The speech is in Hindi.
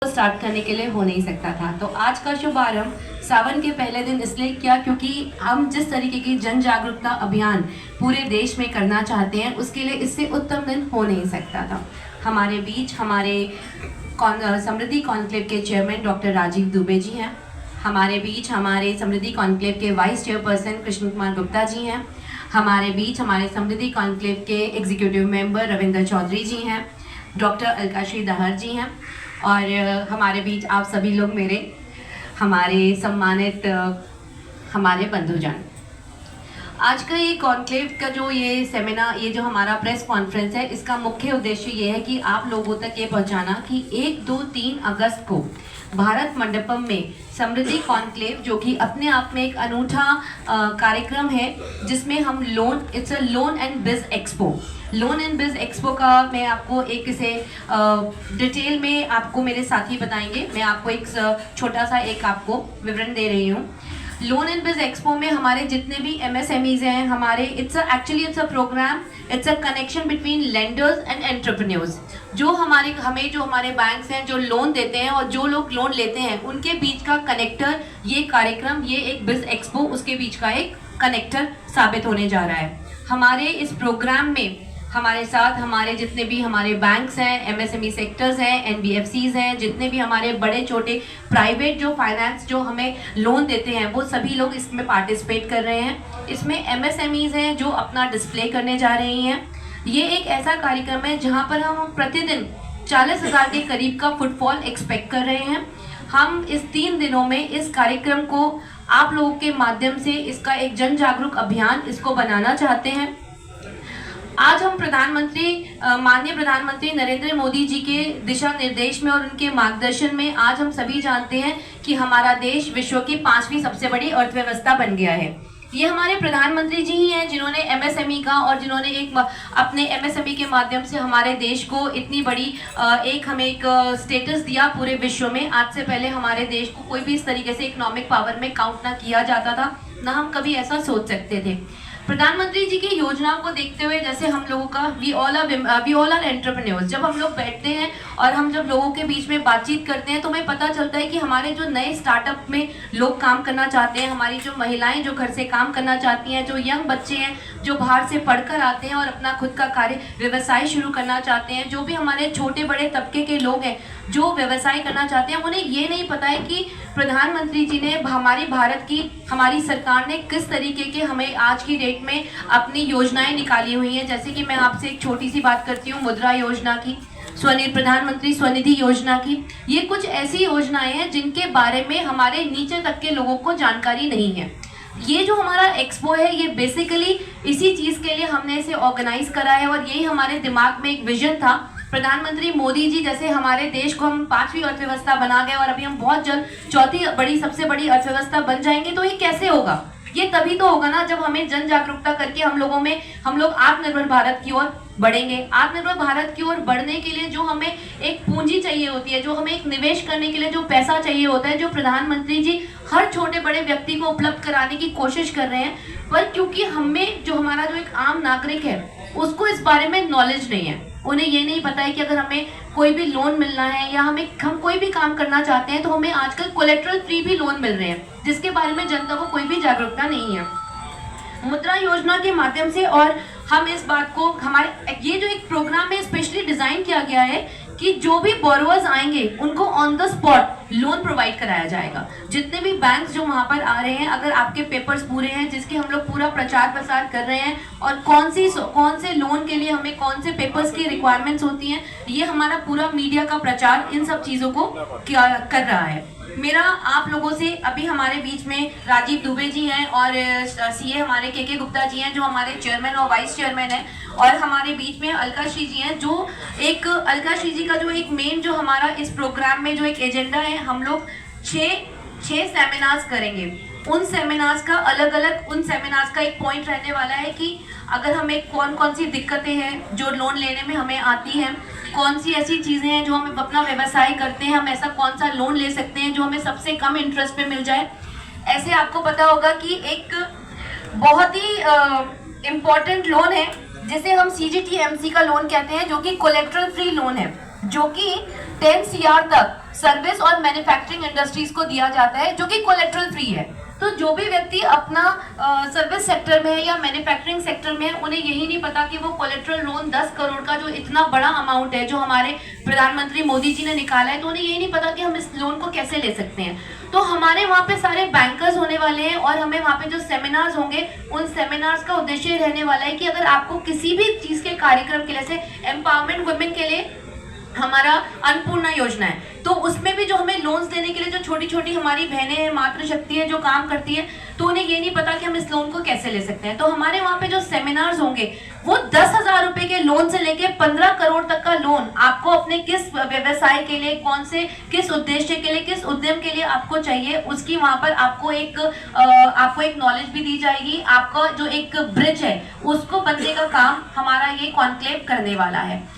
स्टार्ट करने के लिए हो नहीं सकता था। तो आज का शुभारंभ सावन के पहले दिन इसलिए किया क्योंकि हम जिस तरीके की जन जागरूकता अभियान पूरे देश में करना चाहते हैं उसके लिए इससे उत्तम दिन हो नहीं सकता था। हमारे बीच हमारे समृद्धि कॉन्क्लेव के चेयरमैन डॉक्टर राजीव दुबे जी हैं। हमारे बीच हमारे समृद्धि कॉन्क्लेव के वाइस चेयरपर्सन कृष्ण कुमार गुप्ता जी हैं। हमारे बीच हमारे समृद्धि कॉन्क्लेव के एग्जीक्यूटिव मेंबर रविंद्र चौधरी जी हैं। डॉक्टर अलकाश्री दहर जी हैं। और हमारे बीच आप सभी लोग मेरे हमारे सम्मानित हमारे बंधुजन। आज का ये कॉन्क्लेव का जो ये सेमिनार, ये जो हमारा प्रेस कॉन्फ्रेंस है, इसका मुख्य उद्देश्य ये है कि आप लोगों तक ये पहुंचाना कि 1, 2, 3 अगस्त को भारत मंडपम में समृद्धि कॉन्क्लेव, जो कि अपने आप में एक अनूठा कार्यक्रम है जिसमें हम इट्स अ लोन एंड बिज एक्सपो। लोन एंड बिज एक्सपो का मैं आपको एक इसे डिटेल में आपको मेरे साथी बताएंगे। मैं आपको एक छोटा सा एक आपको विवरण दे रही हूँ। लोन एंड बिज एक्सपो में हमारे जितने भी MSMEs हैं, हमारे it's a programme, it's a connection between lenders and entrepreneurs. जो हमारे बैंक्स हैं जो लोन देते हैं और जो लोग लोन लेते हैं उनके बीच का कनेक्टर ये कार्यक्रम, ये एक बिज एक्सपो उसके बीच का एक कनेक्टर साबित होने जा रहा है। हमारे इस प्रोग्राम में हमारे साथ हमारे जितने भी हमारे बैंक्स हैं, MSME सेक्टर्स हैं, NBFCs हैं, जितने भी हमारे बड़े छोटे प्राइवेट जो फाइनेंस जो हमें लोन देते हैं, वो सभी लोग इसमें पार्टिसिपेट कर रहे हैं। इसमें MSMEs हैं जो अपना डिस्प्ले करने जा रही हैं। ये एक ऐसा कार्यक्रम है जहाँ पर हम प्रतिदिन 40,000 के करीब का फुटफॉल एक्सपेक्ट कर रहे हैं। हम इस 3 दिनों में इस कार्यक्रम को आप लोगों के माध्यम से इसका एक जन जागरूक अभियान इसको बनाना चाहते हैं। आज हम माननीय प्रधानमंत्री नरेंद्र मोदी जी के दिशा निर्देश में और उनके मार्गदर्शन में आज हम सभी जानते हैं कि हमारा देश विश्व की 5वीं सबसे बड़ी अर्थव्यवस्था बन गया है। ये हमारे प्रधानमंत्री जी ही हैं जिन्होंने MSME का और जिन्होंने एक अपने MSME के माध्यम से हमारे देश को इतनी बड़ी हमें एक स्टेटस दिया पूरे विश्व में। आज से पहले हमारे देश को कोई भी इस तरीके से इकोनॉमिक पावर में काउंट ना किया जाता था, ना हम कभी ऐसा सोच सकते थे। प्रधानमंत्री जी की योजनाओं को देखते हुए जैसे हम लोगों का वी ऑल आर एंटरप्रेन्योर्स, जब हम लोग बैठते हैं और हम जब लोगों के बीच में बातचीत करते हैं तो हमें पता चलता है कि हमारे जो नए स्टार्टअप में लोग काम करना चाहते हैं, हमारी जो महिलाएं जो घर से काम करना चाहती हैं, जो यंग बच्चे हैं जो बाहर से पढ़कर आते हैं और अपना खुद का कार्य व्यवसाय शुरू करना चाहते हैं, जो भी हमारे छोटे बड़े तबके के लोग हैं जो व्यवसाय करना चाहते हैं, उन्हें ये नहीं पता है कि प्रधानमंत्री जी ने हमारी सरकार ने किस तरीके के हमें आज की डेट में अपनी योजनाएं निकाली हुई हैं। जैसे कि मैं आपसे एक छोटी सी बात करती हूँ मुद्रा योजना की, प्रधानमंत्री स्वनिधि योजना की। ये कुछ ऐसी योजनाएं हैं जिनके बारे में हमारे नीचे तक के लोगों को जानकारी नहीं है। ये जो हमारा एक्सपो है ये बेसिकली इसी चीज के लिए हमने इसे ऑर्गेनाइज करा है और यही हमारे दिमाग में एक विजन था। प्रधानमंत्री मोदी जी जैसे हमारे देश को हम 5वीं अर्थव्यवस्था बना गए और अभी हम बहुत जल्द 4थी सबसे बड़ी अर्थव्यवस्था बन जाएंगे, तो ये कैसे होगा? ये तभी तो होगा ना जब हमें जन जागरूकता करके हम लोग आत्मनिर्भर भारत की ओर बढ़ेंगे। आत्मनिर्भर भारत की ओर बढ़ने के लिए जो हमें एक पूंजी चाहिए होती है, जो हमें एक निवेश करने के लिए जो पैसा चाहिए होता है, जो प्रधानमंत्री जी हर छोटे बड़े व्यक्ति को उपलब्ध कराने की कोशिश कर रहे हैं, पर क्योंकि हमारा जो एक आम नागरिक है उसको इस बारे में नॉलेज नहीं है। उन्हें ये नहीं पता है कि अगर हमें कोई भी लोन मिलना है या हम कोई भी काम करना चाहते हैं तो हमें आजकल कोलेट्रल फ्री भी लोन मिल रहे हैं, जिसके बारे में जनता को कोई भी जागरूकता नहीं है। मुद्रा योजना के माध्यम से और हम इस बात को हमारे ये जो एक प्रोग्राम है स्पेशली डिजाइन किया गया है कि जो भी बोरोवर्स आएंगे उनको on the spot loan provide कराया जाएगा। जितने भी बैंक्स जो वहां पर आ रहे हैं, अगर आपके पेपर्स पूरे हैं, जिसके हम लोग पूरा प्रचार प्रसार कर रहे हैं और कौन से लोन के लिए हमें कौन से पेपर्स की रिक्वायरमेंट्स होती हैं, ये हमारा पूरा मीडिया का प्रचार इन सब चीजों को कर रहा है। मेरा आप लोगों से अभी हमारे बीच में राजीव दुबे जी हैं और CA हमारे के गुप्ता जी हैं जो हमारे चेयरमैन और वाइस चेयरमैन हैं, और हमारे बीच में अलकाश्री जी हैं जो अलकाश्री जी का जो एक मेन जो हमारा इस प्रोग्राम में जो एक एजेंडा है, हम लोग 6 सेमिनार्स करेंगे। उन सेमिनार्स का एक पॉइंट रहने वाला है कि अगर हमें कौन सी दिक्कतें हैं जो लोन लेने में हमें आती हैं, कौन सी ऐसी चीज़ें हैं जो हम अपना व्यवसाय करते हैं, हम ऐसा कौन सा लोन ले सकते हैं जो हमें सबसे कम इंटरेस्ट पे मिल जाए। ऐसे आपको पता होगा कि एक बहुत ही इम्पोर्टेंट लोन है जिसे हम CGTMC का लोन कहते हैं, जो कि कोलेट्रल फ्री लोन है, जो कि 10 CR तक सर्विस और मैन्युफैक्चरिंग इंडस्ट्रीज को दिया जाता है, जो कि कोलेट्रल फ्री है। तो जो भी व्यक्ति अपना सर्विस सेक्टर में है या मैन्युफैक्चरिंग सेक्टर में है, उन्हें यही नहीं पता कि वो कोलेट्रल लोन 10 करोड़ का जो इतना बड़ा अमाउंट है जो हमारे प्रधानमंत्री मोदी जी ने निकाला है, तो उन्हें यही नहीं पता कि हम इस लोन को कैसे ले सकते हैं। तो हमारे वहाँ पे सारे बैंकर्स होने वाले हैं और हमें वहाँ पे जो सेमिनार्स होंगे, उन सेमिनार्स का उद्देश्य रहने वाला है कि अगर आपको किसी भी चीज़ के कार्यक्रम के लिए, जैसे एम्पावरमेंट वुमेन के लिए हमारा अन्नपूर्णा योजना है, तो उसमें भी जो हमें लोन्स देने के लिए जो छोटी छोटी हमारी बहनें हैं, मातृशक्ति है, जो काम करती है, तो उन्हें ये नहीं पता कि हम इस लोन को कैसे ले सकते हैं। तो हमारे वहाँ पे जो सेमिनार्स होंगे, वो 10,000 रुपए के लोन से लेके 15 करोड़ तक का लोन आपको अपने किस व्यवसाय के लिए, कौन से किस उद्देश्य के लिए, किस उद्यम के लिए आपको चाहिए, उसकी वहाँ पर आपको एक नॉलेज भी दी जाएगी। आपका जो एक ब्रिज है उसको बनने का काम हमारा ये कॉन्क्लेव करने वाला है।